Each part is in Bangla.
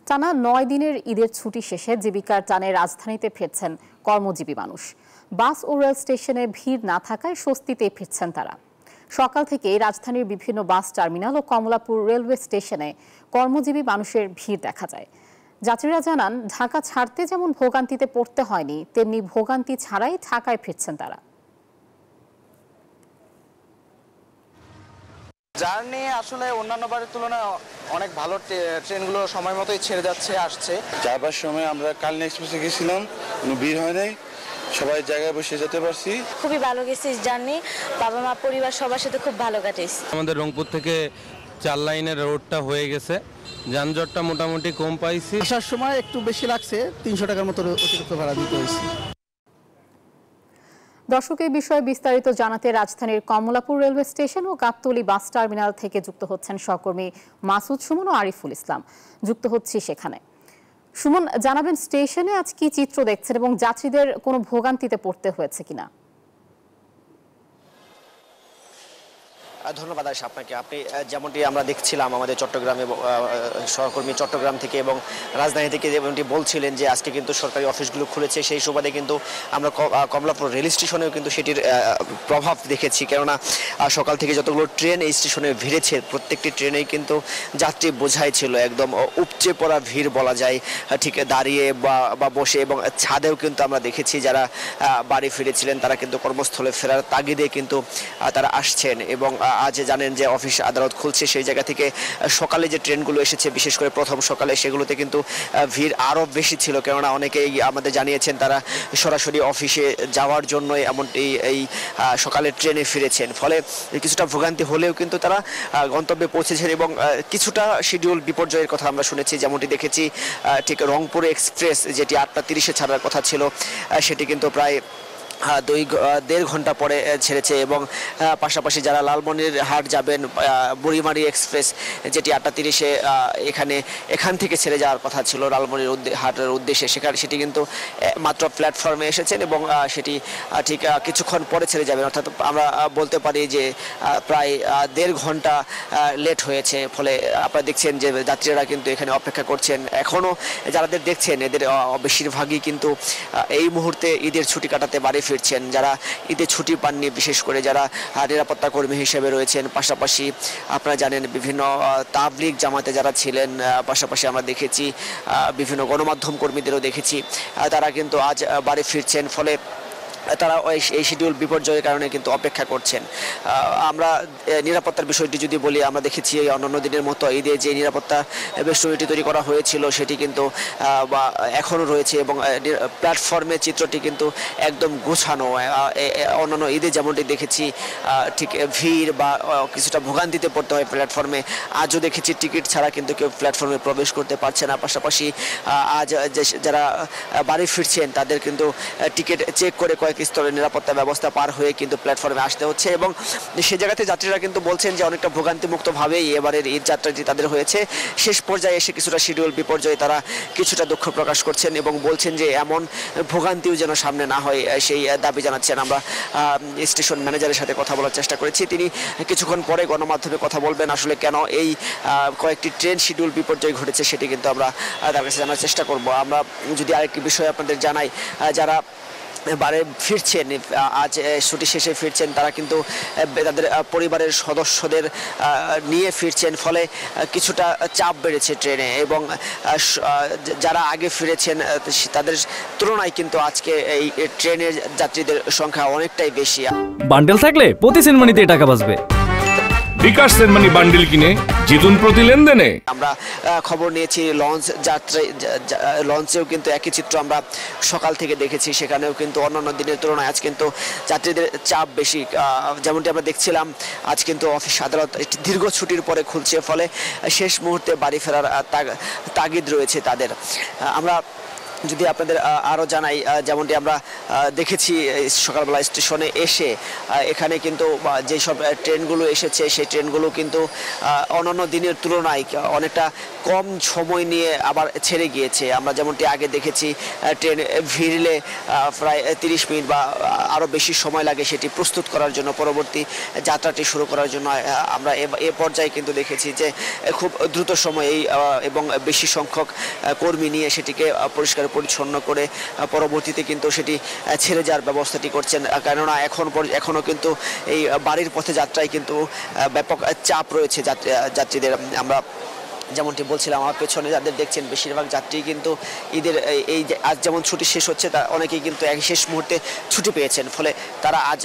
টানা ৯ দিনের ঈদের ছুটি শেষে জীবিকার টানে রাজধানীতে ফিরছেন কর্মজীবী মানুষ। বাস ও রেল স্টেশনে ভিড় না থাকায় স্বস্তিতে ফিরছেন তারা। সকাল থেকে রাজধানীর বিভিন্ন বাস টার্মিনাল ও কমলাপুর রেলওয়ে স্টেশনে কর্মজীবী মানুষের ভিড় দেখা যায়। যাত্রীরা জানান, ঢাকা ছাড়তে যেমন ভোগান্তিতে পড়তে হয়নি, তেমনি ভোগান্তি ছাড়াই ঢাকায় ফিরছেন তারা। জার্নি আসলে অন্যান্য বারের তুলনায় অনেক ভালো। ট্রেনগুলো সময় মতোই ছেড়ে যাচ্ছে, আসছে। যাবার সময় আমরা কালনা এক্সপ্রেসে গেছিলাম, কোনো ভিড় হয় নাই, সবাই জায়গায় বসে যেতে পারছি। খুবই ভালো গেছে জার্নি, বাবা মা পরিবার সবার সাথে খুব ভালো কাটেছে। আমাদের রংপুর থেকে 4 লাইনের রোডটা হয়ে গেছে, যানজটটা মোটামুটি কম পাইছি। আসার সময় একটু বেশি লাগছে, 300 টাকার মতো অতিরিক্ত ভাড়া দিতে হয়েছে। দর্শক, এই বিষয়ে বিস্তারিত জানাতে রাজধানীর কমলাপুর রেলওয়ে স্টেশন ও গাবতলী বাস টার্মিনাল থেকে যুক্ত হচ্ছেন সহকর্মী মাসুদ সুমন ও আরিফুল ইসলাম। যুক্ত হচ্ছি সেখানে। সুমন, জানাবেন স্টেশনে আজ কি চিত্র দেখছেন এবং যাত্রীদের কোনো ভোগান্তিতে পড়তে হয়েছে কিনা? ধন্যবাদ আয়েশা আপনাকে। আপনি যেমনটি আমরা দেখছিলাম আমাদের চট্টগ্রামে সহকর্মী চট্টগ্রাম থেকে এবং রাজধানী থেকে যেমনটি বলছিলেন যে আজকে কিন্তু সরকারি অফিসগুলো খুলেছে, সেই সুবাদে কিন্তু আমরা কমলাপুর রেল স্টেশনেও কিন্তু সেটির প্রভাব দেখেছি। কেননা সকাল থেকে যতগুলো ট্রেন এই স্টেশনে ভিড়েছে, প্রত্যেকটি ট্রেনেই কিন্তু যাত্রী বোঝাই ছিল, একদম উপচে পড়া ভিড় বলা যায়। ঠিক দাঁড়িয়ে বা বসে এবং ছাদেও কিন্তু আমরা দেখেছি যারা বাড়ি ফিরেছিলেন তারা কিন্তু কর্মস্থলে ফেরার তাগিদে কিন্তু তারা আসছেন। এবং আজ জানেন যে অফিস আদালত খুলছে, সেই জায়গা থেকে সকালে যে ট্রেনগুলো এসেছে, বিশেষ করে প্রথম সকালে, সেগুলোতে কিন্তু ভিড় আরও বেশি ছিল। কেননা অনেকেই আমাদের জানিয়েছেন তারা সরাসরি অফিসে যাওয়ার জন্য এমনটি এই সকালে ট্রেনে ফিরেছেন। ফলে কিছুটা ভোগান্তি হলেও কিন্তু তারা গন্তব্যে পৌঁছেছেন এবং কিছুটা শিডিউল বিপর্যয়ের কথা আমরা শুনেছি। যেমনটি দেখেছি ঠিক রংপুর এক্সপ্রেস যেটি 8:30-এ ছাড়ার কথা ছিল, সেটি কিন্তু প্রায় 2.5 ঘন্টা পরে ছেড়েছে। এবং পাশাপাশি যারা লালমনিরহাট যাবেন, বুড়িমারি এক্সপ্রেস যেটি 8:30-এ এখান থেকে ছেড়ে যাওয়ার কথা ছিল লালমনিরহাটের উদ্দেশ্যে, সেটি কিন্তু মাত্র প্ল্যাটফর্মে এসেছেন এবং সেটি ঠিক কিছুক্ষণ পরে ছেড়ে যাবেন। অর্থাৎ আমরা বলতে পারি যে প্রায় 1.5 ঘন্টা লেট হয়েছে। ফলে আপনারা দেখছেন যে যাত্রীরা কিন্তু এখানে অপেক্ষা করছেন। এখনও যাদের দেখছেন এদের বেশিরভাগই কিন্তু এই মুহূর্তে ঈদের ছুটি কাটাতে বাড়ি ফিরছেন। যারা ঈদে ছুটি পাননি, বিশেষ করে যারা নিরাপত্তা কর্মী হিসেবে রয়েছেন, পাশাপাশি আপনারা জানেন বিভিন্ন তাবলিগ জামাতে যারা ছিলেন, পাশাপাশি আমরা দেখেছি বিভিন্ন গণমাধ্যম কর্মীদেরও দেখেছি, তারা কিন্তু আজ বাড়ি ফিরছেন। ফলে তারা এই শিডিউল বিপর্যয়ের কারণে কিন্তু অপেক্ষা করছেন। আমরা নিরাপত্তার বিষয়টি যদি বলি, আমরা দেখেছি এই অন্যান্য দিনের মতো ঈদে যে নিরাপত্তা বেষ্টনীটি তৈরি করা হয়েছিল সেটি কিন্তু এখনও রয়েছে এবং প্ল্যাটফর্মের চিত্রটি কিন্তু একদম গোছানো। অন্যান্য ঈদে যেমনটি দেখেছি ঠিক ভিড় বা কিছুটা ভোগান্তিতে পড়তে হয় প্ল্যাটফর্মে, আজও দেখেছি টিকিট ছাড়া কিন্তু কেউ প্ল্যাটফর্মে প্রবেশ করতে পারছে না। পাশাপাশি আজ যারা বাড়ি ফিরছেন তাদের কিন্তু টিকিট চেক করে কয়েক স্তরের নিরাপত্তা ব্যবস্থা পার হয়ে কিন্তু প্ল্যাটফর্মে আসতে হচ্ছে। এবং সে জায়গাতে যাত্রীরা কিন্তু বলছেন যে অনেকটা ভোগান্তিমুক্তভাবেই এবারের ঈদ যাত্রাটি তাদের হয়েছে। শেষ পর্যায়ে এসে কিছুটা শিডিউল বিপর্যয়ে তারা কিছুটা দুঃখ প্রকাশ করছেন এবং বলছেন যে এমন ভোগান্তিও যেন সামনে না হয়, সেই দাবি জানাচ্ছেন। আমরা স্টেশন ম্যানেজারের সাথে কথা বলার চেষ্টা করেছি, তিনি কিছুক্ষণ পরে গণমাধ্যমে কথা বলবেন। আসলে কেন এই কয়েকটি ট্রেন শিডিউল বিপর্যয় ঘটেছে সেটি কিন্তু আমরা তার কাছে জানার চেষ্টা করব। আমরা যদি আরেকটি বিষয় আপনাদের জানাই, যারা বাড়ি ফিরছেন, আজ ছুটি শেষে ফিরছেন, তারা কিন্তু তাদের পরিবারের সদস্যদের নিয়ে ফিরছেন। ফলে কিছুটা চাপ বেড়েছে ট্রেনে এবং যারা আগে ফিরেছেন তাদের তুলনায় কিন্তু আজকে এই ট্রেনের যাত্রীদের সংখ্যা অনেকটাই বেশি। বান্ডেল থাকলে প্রতি সেনমানিতে টাকা বাঁচবে। বিকাশ সেনমানি বান্ডেল কিনে জিতুন প্রতি লেনদেনে। আমরা খবর নিয়েছি লঞ্চেও কিন্তু একই চিত্র আমরা সকাল থেকে দেখেছি। সেখানেও কিন্তু অন্যান্য দিনের তুলনায় আজ কিন্তু যাত্রীদের চাপ বেশি। যেমনটি আমরা দেখছিলাম, আজ কিন্তু অফিস আদালত একটি দীর্ঘ ছুটির পরে খুলছে, ফলে শেষ মুহূর্তে বাড়ি ফেরার তাগিদ রয়েছে তাদের। আমরা যদি আপনাদের আরও জানাই, যেমনটি আমরা দেখেছি সকালবেলা স্টেশনে এসে এখানে কিন্তু যেসব ট্রেনগুলো এসেছে সেই ট্রেনগুলো কিন্তু অন্যান্য দিনের তুলনায় অনেকটা কম সময় নিয়ে আবার ছেড়ে গিয়েছে। আমরা যেমনটি আগে দেখেছি ট্রেন ভিড়লে প্রায় 30 মিনিট বা আরও বেশি সময় লাগে সেটি প্রস্তুত করার জন্য, পরবর্তী যাত্রাটি শুরু করার জন্য। আমরা এ পর্যায়ে কিন্তু দেখেছি যে খুব দ্রুত সময়েই এবং বেশি সংখ্যক কর্মী নিয়ে সেটিকে পরিষ্কার পরিচ্ছন্ন করে পরবর্তীতে কিন্তু সেটি ছেড়ে যাওয়ার ব্যবস্থাটি করছেন। কেননা এখনও কিন্তু এই বাড়ির পথে যাত্রায় কিন্তু ব্যাপক চাপ রয়েছে যাত্রীদের। আমরা যেমনটি বলছিলাম, আমার পেছনে যাদের দেখছেন বেশিরভাগ যাত্রী কিন্তু ঈদের এই আজ যেমন ছুটি শেষ হচ্ছে, তা অনেকেই কিন্তু এক শেষ মুহূর্তে ছুটি পেয়েছেন, ফলে তারা আজ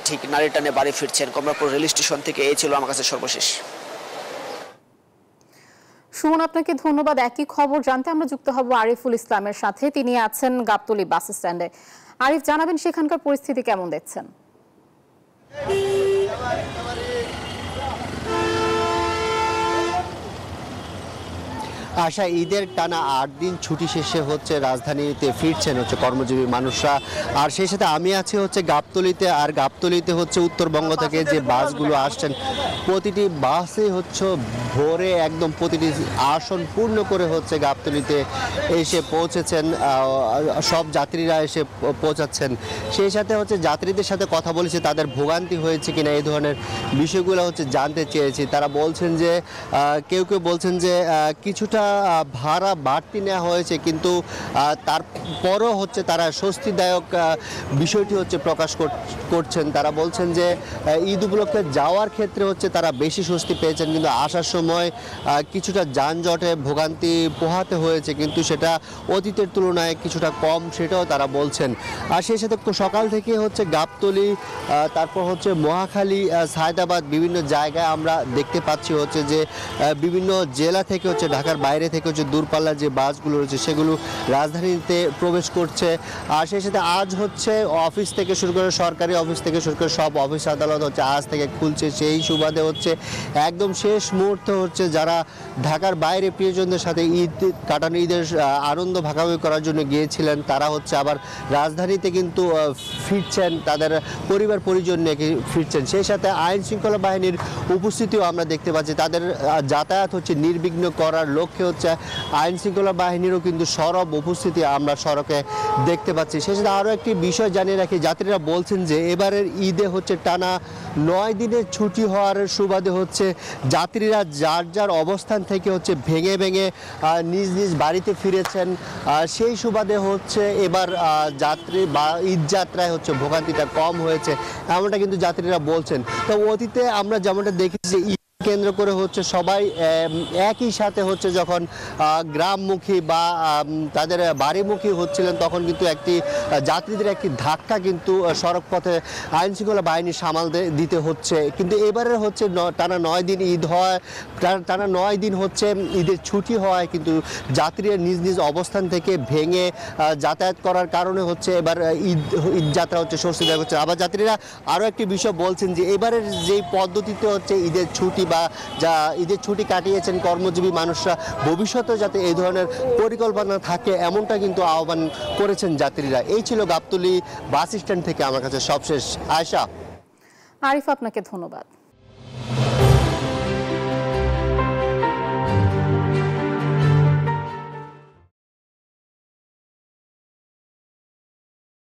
ঠিক নারী টানে বাড়ি ফিরছেন কমলাপুর রেল স্টেশন থেকে। এই ছিল আমার কাছে সর্বশেষ। সুমন, আপনাকে ধন্যবাদ। একই খবর জানতে আমরা যুক্ত হব আরিফুল ইসলামের সাথে, তিনি আছেন গাবতলী বাস স্ট্যান্ডে। আরিফ, জানাবেন সেখানকার পরিস্থিতি কেমন দেখছেন? আশা, ঈদের টানা 8 দিন ছুটি শেষে হচ্ছে রাজধানীতে ফিরছেন হচ্ছে কর্মজীবী মানুষরা। আর সেই সাথে আমি আছি হচ্ছে গাবতলীতে। আর গাবতলীতে হচ্ছে উত্তরবঙ্গ থেকে যে বাসগুলো আসছেন, প্রতিটি বাসে হচ্ছে ভোরে একদম প্রতিটি আসন পূর্ণ করে হচ্ছে গাবতলীতে এসে পৌঁছেছেন, সব যাত্রীরা এসে পৌঁছাচ্ছেন। সেই সাথে হচ্ছে যাত্রীদের সাথে কথা বলেছি, তাদের ভোগান্তি হয়েছে কিনা এই ধরনের বিষয়গুলো হচ্ছে জানতে চেয়েছি। তারা বলছেন যে কেউ কেউ বলছেন যে কিছুটা ভাড়া বাড়তি নেওয়া হয়েছে, কিন্তু তারপরও হচ্ছে তারা স্বস্তিদায়ক বিষয়টি হচ্ছে প্রকাশ করছেন। তারা বলছেন যে ঈদ উপলক্ষে যাওয়ার ক্ষেত্রে হচ্ছে তারা বেশি স্বস্তি পেয়েছেন, কিন্তু আসার সময় কিছুটা যানজটে ভোগান্তি পোহাতে হয়েছে, কিন্তু সেটা অতীতের তুলনায় কিছুটা কম, সেটাও তারা বলছেন। আর সেই সাথে সকাল থেকে হচ্ছে গাবতলী, তারপর হচ্ছে মহাখালী, সায়দাবাদ বিভিন্ন জায়গায় আমরা দেখতে পাচ্ছি হচ্ছে যে বিভিন্ন জেলা থেকে হচ্ছে ঢাকার বাইরে থেকে হচ্ছে দূরপাল্লার যে বাসগুলো রয়েছে সেগুলো রাজধানীতে প্রবেশ করছে। আর সেই সাথে আজ হচ্ছে অফিস থেকে শুরু করে সরকারি অফিস থেকে শুরু করে সব অফিস আদালত হচ্ছে আজ থেকে খুলছে। সেই সুবাদে হচ্ছে একদম শেষ মুহূর্তে হচ্ছে যারা ঢাকার বাইরে প্রিয়জনদের সাথে ঈদ কাটানো, ঈদের আনন্দ ভাগাভাগি করার জন্য গিয়েছিলেন, তারা হচ্ছে আবার রাজধানীতে কিন্তু ফিরছেন, তাদের পরিবার পরিজন নিয়ে ফিরছেন। সেই সাথে আইন শৃঙ্খলা বাহিনীর উপস্থিতিও আমরা দেখতে পাচ্ছি। তাদের যাতায়াত হচ্ছে নির্বিঘ্ন করার লক্ষ্যে হচ্ছে আইন শৃঙ্খলা বাহিনীরও কিন্তু সরব উপস্থিতি আমরা সড়কে দেখতে পাচ্ছি। সেই সাথে আরও একটি বিষয় জানিয়ে রাখি, যাত্রীরা বলছেন যে এবারের ঈদে হচ্ছে টানা 9 দিনের ছুটি হওয়ার সুবাদে হচ্ছে যাত্রীরা যার যার অবস্থান থেকে হচ্ছে ভেঙে ভেঙে নিজ নিজ বাড়িতে ফিরেছেন। সেই সুবাদে হচ্ছে এবার যাত্রী বা ঈদ যাত্রায় হচ্ছে ভোগান্তিটা কম হয়েছে, এমনটা কিন্তু যাত্রীরা বলছেন। তো অতীতে আমরা যেমনটা দেখেছি যে কেন্দ্র করে হচ্ছে সবাই একই সাথে হচ্ছে যখন গ্রামমুখী বা তাদের বাড়িমুখী হচ্ছিলেন, তখন কিন্তু একটি যাত্রীদের একটি ধাক্কা কিন্তু সড়ক পথে আইন শৃঙ্খলা বাহিনী সামাল দিতে হচ্ছে। কিন্তু এবারে হচ্ছে টানা 9 দিন ঈদ হয়, টানা 9 দিন হচ্ছে ঈদের ছুটি হয়, কিন্তু যাত্রীরা নিজ নিজ অবস্থান থেকে ভেঙে যাতায়াত করার কারণে হচ্ছে এবার ঈদ যাত্রা হচ্ছে স্বস্তিদায়ক হচ্ছে। আবার যাত্রীরা আরও একটি বিষয় বলছেন যে এবারের যেই পদ্ধতিতে হচ্ছে ঈদের ছুটি বা যা ঈদের ছুটি কাটিয়েছেন কর্মজীবী মানুষরা, ভবিষ্যতে যাতে এই ধরনের পরিকল্পনা থাকে এমনটা কিন্তু আহ্বান করেছেন যাত্রীরা। এই ছিল গাবতলী বাস স্ট্যান্ড থেকে আমার কাছে সবশেষ। আয়েশা। আরিফ, আপনাকে ধন্যবাদ।